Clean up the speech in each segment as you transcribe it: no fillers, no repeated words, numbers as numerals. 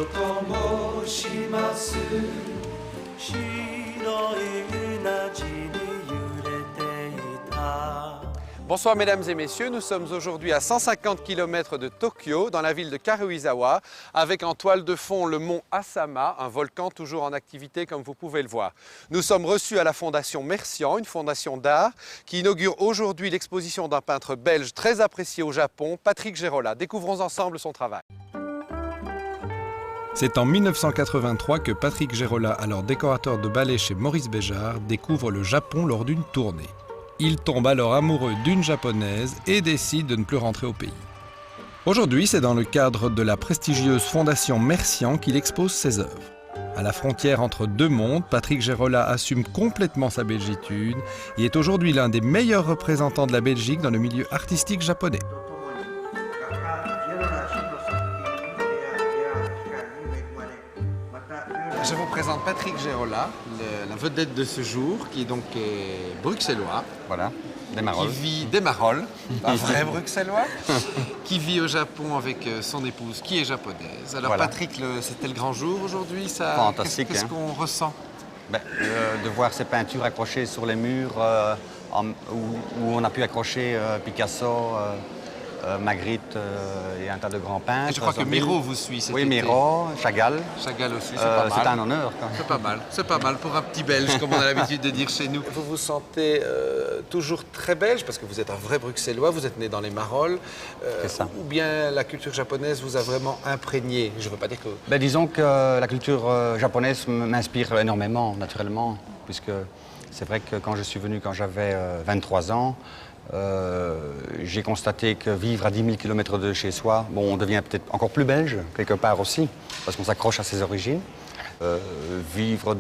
と申します白いうなじに揺れていた Bonsoir mesdames et messieurs, nous sommes aujourd'hui à 150 km de Tokyo, dans la ville de Karuizawa, avec en toile de fond le mont Asama, un volcan toujours en activité comme vous pouvez le voir. Nous sommes reçus à la fondation Mercian, une fondation d'art, qui inaugure aujourd'hui l'exposition d'un peintre belge très apprécié au Japon, Patrick Gérola. Découvrons ensemble son travail. C'est en 1983 que Patrick Gérola, alors décorateur de ballet chez Maurice Béjart, découvre le Japon lors d'une tournée. Il tombe alors amoureux d'une japonaise et décide de ne plus rentrer au pays. Aujourd'hui, c'est dans le cadre de la prestigieuse fondation Mercian qu'il expose ses œuvres. À la frontière entre deux mondes, Patrick Gérola assume complètement sa belgitude et est aujourd'hui l'un des meilleurs représentants de la Belgique dans le milieu artistique japonais. Je vous présente Patrick Gérola, la vedette de ce jour, qui donc est bruxellois. Voilà, des Marolles. Qui vit des Marolles, un vrai bruxellois, qui vit au Japon avec son épouse qui est japonaise. Alors Voilà. Patrick, c'était le grand jour aujourd'hui, ça. Fantastique, Qu'est-ce hein. qu'on ressent? De voir ces peintures accrochées sur les murs, où on a pu accrocher Picasso, Magritte et un tas de grands peintres. Et je crois que Miro vous suit cet Oui, été. Miro, Chagall. Chagall aussi, c'est pas mal. C'est un honneur. Quoi. C'est pas mal pour un petit Belge, comme on a l'habitude de dire chez nous. Vous vous sentez toujours très belge, parce que vous êtes un vrai bruxellois, vous êtes né dans les Marolles. C'est ça. Ou bien la culture japonaise vous a vraiment imprégné? Je ne veux pas dire que... Disons que la culture japonaise m'inspire énormément, naturellement, puisque c'est vrai que quand je suis venu, quand j'avais 23 ans, j'ai constaté que vivre à 10 000 km de chez soi, on devient peut-être encore plus belge, quelque part aussi, parce qu'on s'accroche à ses origines. Vivre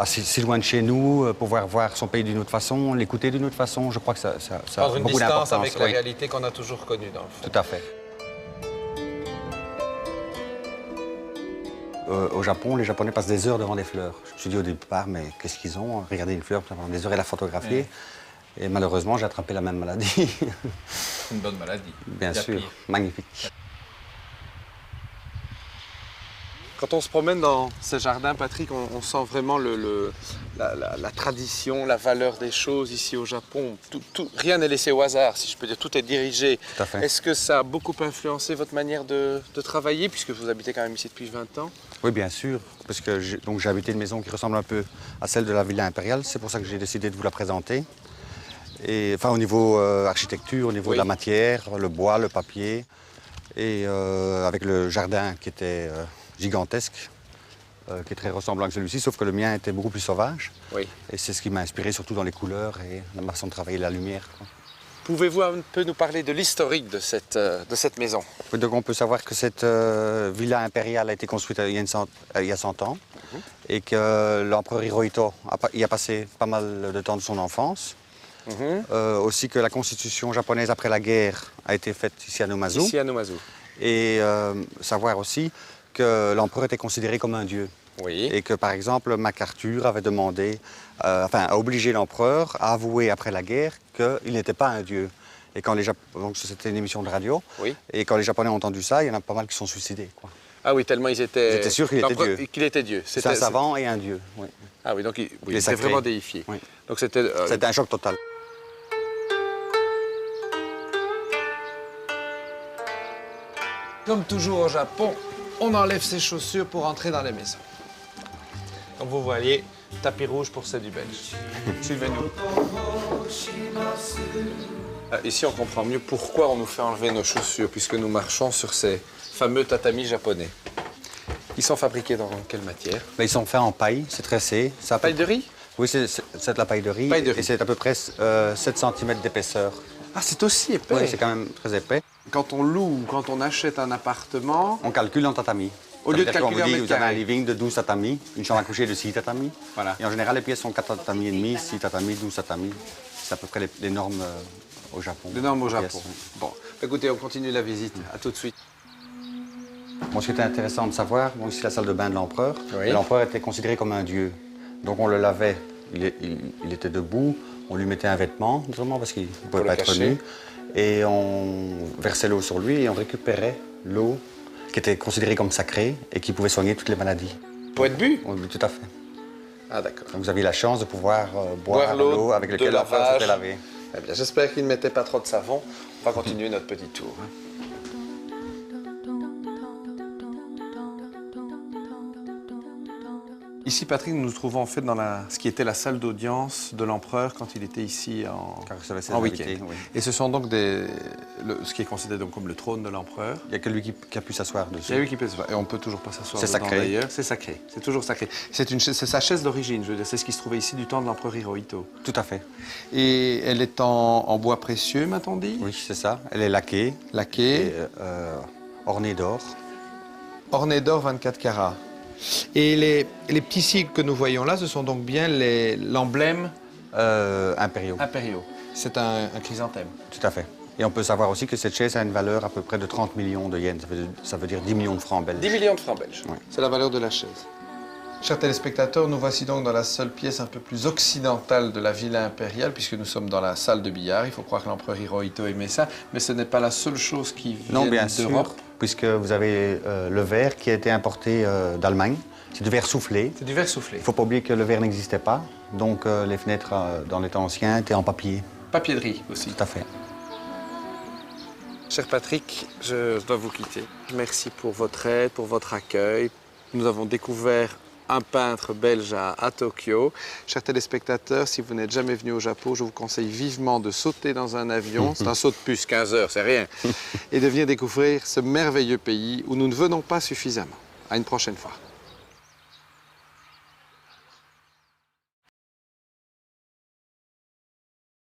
si loin de chez nous, pouvoir voir son pays d'une autre façon, l'écouter d'une autre façon, je crois que ça a Prendre une beaucoup distance d'importance. avec la Oui, réalité qu'on a toujours connue, dans le fond. tout à fait. Au Japon, les Japonais passent des heures devant des fleurs. Je me suis dit au départ, mais qu'est-ce qu'ils ont? Regarder une fleur pendant des heures et la photographier. Ouais. Et malheureusement, j'ai attrapé la même maladie. Une bonne maladie. Bien sûr, magnifique. Quand on se promène dans ce jardin, Patrick, on sent vraiment la tradition, la valeur des choses ici au Japon. Rien n'est laissé au hasard, si je peux dire. Tout est dirigé. Tout à fait. Est-ce que ça a beaucoup influencé votre manière de travailler, puisque vous habitez quand même ici depuis 20 ans? Oui, bien sûr, parce que j'ai habité une maison qui ressemble un peu à celle de la Villa Impériale. C'est pour ça que j'ai décidé de vous la présenter. Et, enfin, au niveau architecture, au niveau de la matière, le bois, le papier, et avec le jardin qui était gigantesque, qui est très ressemblant à celui-ci, sauf que le mien était beaucoup plus sauvage. Oui. Et c'est ce qui m'a inspiré, surtout dans les couleurs et la façon de travailler la lumière. Quoi. Pouvez-vous un peu nous parler de l'historique de cette maison? Donc on peut savoir que cette villa impériale a été construite il y a 100 ans et que l'empereur Hirohito y a passé pas mal de temps de son enfance. Aussi que la constitution japonaise après la guerre a été faite ici à Numazu. Ici à Numazu. Et savoir aussi que l'empereur était considéré comme un dieu. Oui. Et que par exemple MacArthur avait demandé, a obligé l'empereur à avouer après la guerre qu'il n'était pas un dieu. Et quand donc c'était une émission de radio. Oui. Et quand les Japonais ont entendu ça, il y en a pas mal qui sont suicidés. Quoi. Ah oui, tellement ils étaient sûrs qu'il était Dieu. Qu'il était Dieu. C'est un savant et un dieu. Oui. Ah oui, donc il était sacré. vraiment déifié. Oui. Donc c'était C'était un choc total. Comme toujours au Japon, on enlève ses chaussures pour entrer dans les maisons. Comme vous voyez, tapis rouge pour ceux du Belge. Suivez-nous. Ici, on comprend mieux pourquoi on nous fait enlever nos chaussures, puisque nous marchons sur ces fameux tatamis japonais. Ils sont fabriqués dans quelle matière? Ils sont faits en paille, c'est tressé. Paille de riz? Oui, c'est de la paille de riz. Et c'est à peu près 7 cm d'épaisseur. Ah, c'est aussi épais. Oui, c'est quand même très épais. Quand on loue ou quand on achète un appartement... On calcule en tatami. Au lieu de calculer en vous mètres avez un carrés. living de 12 tatamis, une chambre à coucher de 6 tatamis. Voilà. Et en général, les pièces sont 4 tatamis et demi, 6 tatamis, 12 tatamis. C'est à peu près les normes au Japon. Les normes au Japon. Pièces, oui. Bon, écoutez, on continue la visite. À tout de suite. Bon, ce qui était intéressant de savoir, ici la salle de bain de l'empereur. Oui. L'empereur était considéré comme un dieu. Donc on le lavait, il était debout, on lui mettait un vêtement, notamment parce qu'il ne pouvait pas être nu. Et on versait l'eau sur lui et on récupérait l'eau qui était considéré comme sacré et qui pouvait soigner toutes les maladies. Pour être bu? Oui, tout à fait. Ah d'accord. Donc vous aviez la chance de pouvoir boire l'eau l'eau avec de laquelle l'enfant lavage. s'était lavé. Eh bien, j'espère qu'il ne mettait pas trop de savon. On va continuer notre petit tour. Ici, Patrick, nous nous trouvons en fait dans ce qui était la salle d'audience de l'empereur quand il était ici Quand il recevait ses en invités, week-end. oui. Et ce sont donc ce qui est considéré donc comme le trône de l'empereur. Il n'y a que lui qui a pu s'asseoir dessus. C'est lui qui peut se voir. Et on peut toujours pas s'asseoir C'est dedans, sacré. d'ailleurs. C'est sacré. C'est toujours sacré. C'est sa chaise d'origine. Je veux dire, c'est ce qui se trouvait ici du temps de l'empereur Hirohito. Tout à fait. Et elle est en bois précieux, m'a-t-on dit? Oui, c'est ça. Elle est laquée Laquée, et ornée d'or. ornée d'or 24 carats. Et les petits sigles que nous voyons là, ce sont donc bien l'emblème Impériaux. impériaux. C'est un chrysanthème. Tout à fait. Et on peut savoir aussi que cette chaise a une valeur à peu près de 30 millions de yens. Ça veut dire 10 millions de francs belges. 10 millions de francs belges. Oui. C'est la valeur de la chaise. Chers téléspectateurs, nous voici donc dans la seule pièce un peu plus occidentale de la villa impériale, puisque nous sommes dans la salle de billard. Il faut croire que l'empereur Hirohito aimait ça, mais ce n'est pas la seule chose qui vient Non, bien d'Europe. sûr, puisque vous avez le verre qui a été importé d'Allemagne. C'est du verre soufflé. C'est du verre soufflé. Il ne faut pas oublier que le verre n'existait pas. Donc les fenêtres dans les temps anciens étaient en papier. Papier de riz aussi. Tout à fait. Cher Patrick, je dois vous quitter. Merci pour votre aide, pour votre accueil. Nous avons découvert un peintre belge à Tokyo. Chers téléspectateurs, si vous n'êtes jamais venu au Japon, je vous conseille vivement de sauter dans un avion. C'est un saut de puce, 15 heures, c'est rien. Et de venir découvrir ce merveilleux pays où nous ne venons pas suffisamment. À une prochaine fois.